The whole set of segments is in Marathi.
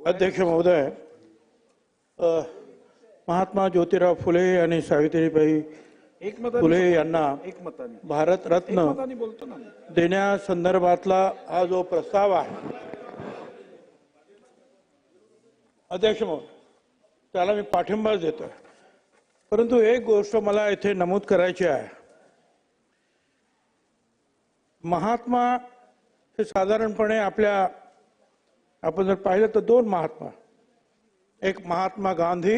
अध्यक्ष महोदय, महात्मा ज्योतिराव फुले आणि सावित्रीबाई फुले यांना भारतरत्न देण्यासंदर्भातला हा जो प्रस्ताव आहे, अध्यक्ष महोदय, त्याला मी पाठिंबा देतोय. परंतु एक गोष्ट मला इथे नमूद करायची आहे. महात्मा हे साधारणपणे आपण जर पाहिलं तर दोन महात्मा, एक महात्मा गांधी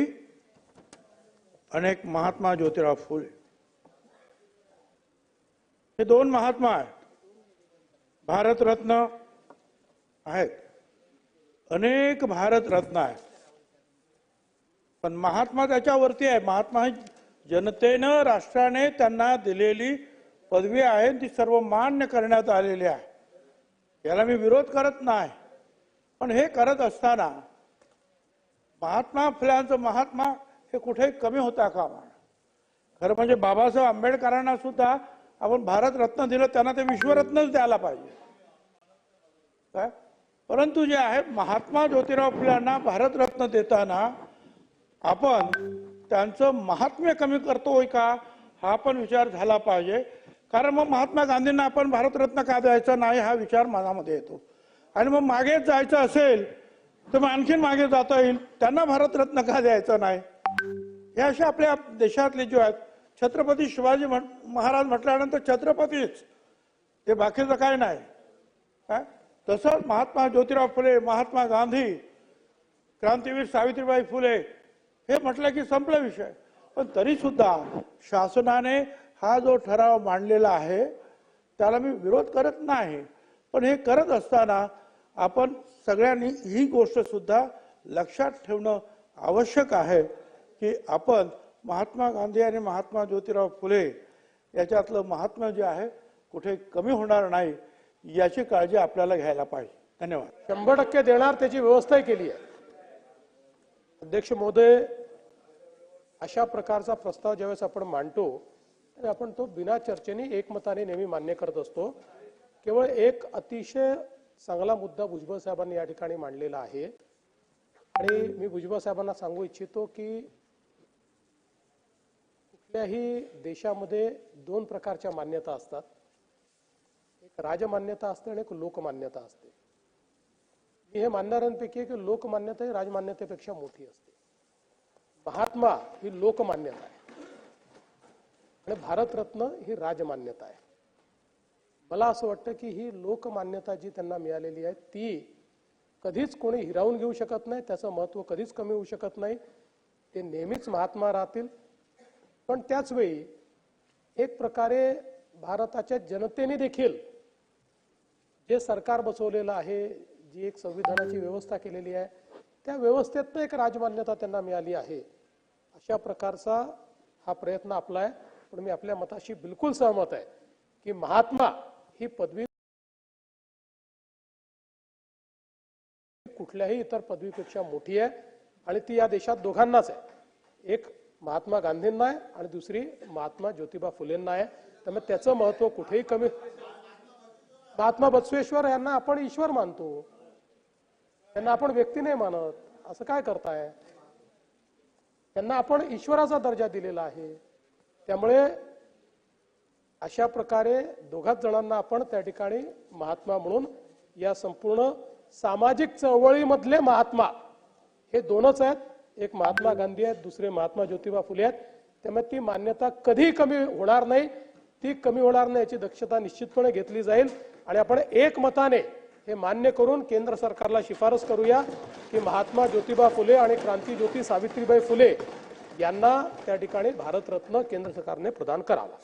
आणि एक महात्मा ज्योतिराव फुले, हे दोन महात्मा आहेत. भारतरत्न आहेत, अनेक भारतरत्न आहेत, पण महात्मा त्याच्यावरती आहे. महात्मा जनतेनं राष्ट्राने त्यांना दिलेली पदवी आहे, ती सर्व मान्य करण्यात आलेली आहे. याला मी विरोध करत नाही, पण हे करत असताना महात्मा फुल्यांचं महात्मा हे कुठेही कमी होता कामा नये. खरं म्हणजे बाबासाहेब आंबेडकरांना सुद्धा आपण भारतरत्न दिलं, त्यांना ते विश्वरत्नच द्यायला पाहिजे काय. परंतु जे आहे महात्मा ज्योतिराव फुल्यांना भारतरत्न देताना आपण त्यांचं महात्म्य कमी करतोय का, हा पण विचार झाला पाहिजे. कारण मग महात्मा गांधींना आपण भारतरत्न का द्यायचा नाही, हा विचार मनामध्ये येतो. आणि मग मागे जायचं असेल तर मग आणखीन मागे जाता येईल, त्यांना भारतरत्न का द्यायचं नाही. हे असे आपल्या देशातले जे आहेत, छत्रपती शिवाजी महाराज म्हटल्यानंतर छत्रपतीच, ते बाकीचं काय नाही काय. तसंच महात्मा ज्योतिराव फुले, महात्मा गांधी, क्रांतीवीर सावित्रीबाई फुले हे म्हटलं की संपला विषय. पण तरी सुद्धा शासनाने हा जो ठराव मांडलेला आहे त्याला मी विरोध करत नाही, पण हे करत असताना आपण सगळ्यांनी ही गोष्ट सुद्धा लक्षात ठेवणं आवश्यक आहे की आपण महात्मा गांधी आणि महात्मा ज्योतिराव फुले याच्यातलं महात्म्य जे आहे कुठे कमी होणार नाही, याची काळजी आपल्याला घ्यायला पाहिजे. धन्यवाद. 100% देणार त्याची व्यवस्था केली आहे. अध्यक्ष महोदय, अशा प्रकारचा प्रस्ताव ज्यावेळेस आपण मांडतो तर आपण तो बिना चर्चेने एकमताने नेहमी मान्य करत असतो. केवळ एक अतिशय चांगला मुद्दा भुजबळ साहेबांनी या ठिकाणी मांडलेला आहे आणि मी भुजबळ साहेबांना सांगू इच्छितो की कुठल्याही देशामध्ये दोन प्रकारच्या मान्यता असतात. एक राजमान्यता असते आणि एक लोकमान्यता असते. मी हे मानणाऱ्यांपैकी आहे की लोकमान्यता ही राजमान्यतेपेक्षा मोठी असते. महात्मा ही लोकमान्यता आहे आणि भारतरत्न ही राजमान्यता आहे. मला असं वाटतं की ही लोकमान्यता जी त्यांना मिळालेली आहे ती कधीच कोणी हिरावून घेऊ शकत नाही, त्याचं महत्त्व कधीच कमी होऊ शकत नाही. ते नेहमीच महात्मा राहतील. पण त्याच वेळी एक प्रकारे भारताच्या जनतेने देखील जे सरकार बसवलेलं आहे, जी एक संविधानाची व्यवस्था केलेली आहे, त्या व्यवस्थेतनं एक राजमान्यता त्यांना मिळाली आहे. अशा प्रकारचा हा प्रयत्न आपला आहे. पण मी आपल्या मताशी बिलकुल सहमत आहे की महात्मा ही पदवी कुठल्याही इतर पदवीपेक्षा मोठी आहे आणि ती या देशात दोघांनाच आहे. एक महात्मा गांधींना आहे आणि दुसरी महात्मा ज्योतिबा फुलेंना आहे. त्यामुळे त्याचं महत्व कुठेही कमी. महात्मा बसवेश्वर यांना आपण ईश्वर मानतो, त्यांना आपण व्यक्ती नाही मानत. असं काय करताय? त्यांना आपण ईश्वराचा दर्जा दिलेला आहे. त्यामुळे अशा प्रकारे दोघाच जणांना आपण त्या ठिकाणी महात्मा म्हणून या संपूर्ण सामाजिक चळवळीमधले महात्मा हे दोनच आहेत. एक महात्मा गांधी आहेत, दुसरे महात्मा ज्योतिबा फुले आहेत. त्यामुळे ती मान्यता कधी कमी होणार नाही. ती कमी होणार नाही याची दक्षता निश्चितपणे घेतली जाईल आणि आपण एकमताने हे मान्य करून केंद्र सरकारला शिफारस करूया की महात्मा ज्योतिबा फुले आणि क्रांतीज्योती सावित्रीबाई फुले यांना त्या ठिकाणी भारतरत्न केंद्र सरकारने प्रदान करावा.